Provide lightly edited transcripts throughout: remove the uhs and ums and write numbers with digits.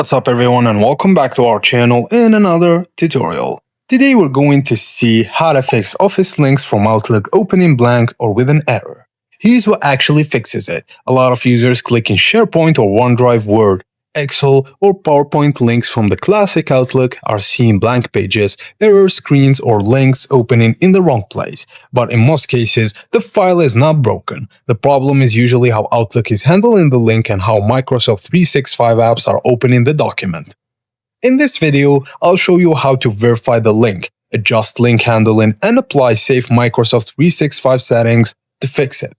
What's up everyone and welcome back to our channel in another tutorial. Today we're going to see how to fix Office links from Outlook opening blank or with an error. Here's what actually fixes it. A lot of users click in SharePoint or OneDrive, Word, Excel, or PowerPoint links from the classic Outlook are seeing blank pages, error screens, or links opening in the wrong place. But in most cases, the file is not broken. The problem is usually how Outlook is handling the link and how Microsoft 365 apps are opening the document. In this video, I'll show you how to verify the link, adjust link handling, and apply safe Microsoft 365 settings to fix it.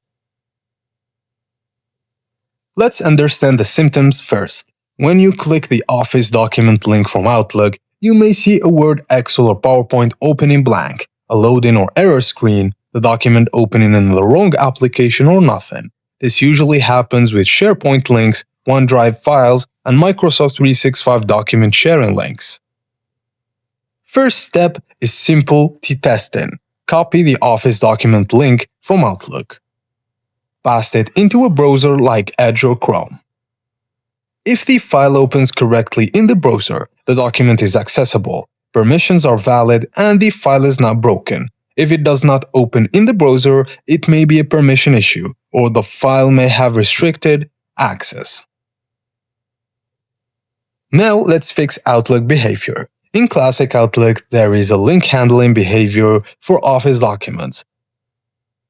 Let's understand the symptoms first. When you click the Office document link from Outlook, you may see a Word, Excel, or PowerPoint opening blank, a loading or error screen, the document opening in the wrong application, or nothing. This usually happens with SharePoint links, OneDrive files, and Microsoft 365 document sharing links. First step is simple t-testing. Copy the Office document link from Outlook. Paste it into a browser like Edge or Chrome. If the file opens correctly in the browser, the document is accessible, permissions are valid, and the file is not broken. If it does not open in the browser, it may be a permission issue, or the file may have restricted access. Now let's fix Outlook behavior. In classic Outlook, there is a link handling behavior for Office documents.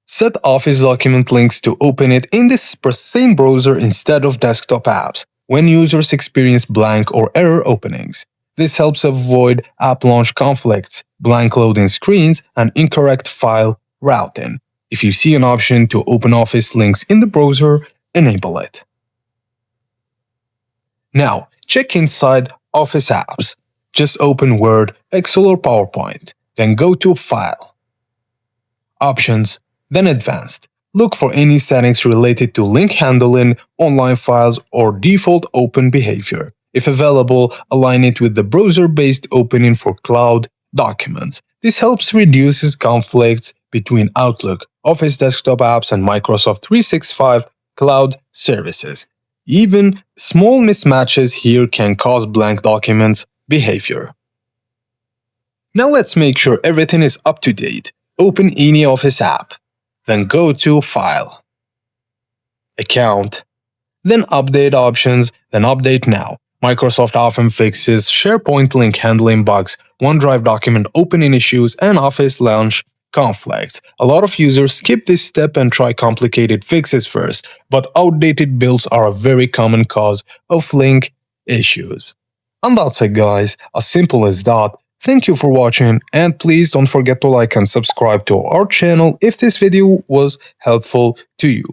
Set Office document links to open it in this same browser instead of desktop apps when users experience blank or error openings. This helps avoid app launch conflicts, blank loading screens, and incorrect file routing. If you see an option to open Office links in the browser, enable it. Now, check inside Office apps. Just open Word, Excel, or PowerPoint. Then go to File, Options, then Advanced. Look for any settings related to link handling, online files, or default open behavior. If available, align it with the browser-based opening for cloud documents. This helps reduce conflicts between Outlook, Office desktop apps, and Microsoft 365 cloud services. Even small mismatches here can cause blank documents behavior. Now let's make sure everything is up to date. Open any Office app. Then go to File, Account, then Update Options, then Update Now. Microsoft often fixes SharePoint link handling bugs, OneDrive document opening issues, and Office launch conflicts. A lot of users skip this step and try complicated fixes first, but outdated builds are a very common cause of link issues. And that's it guys, as simple as that. Thank you for watching, and please don't forget to like and subscribe to our channel if this video was helpful to you.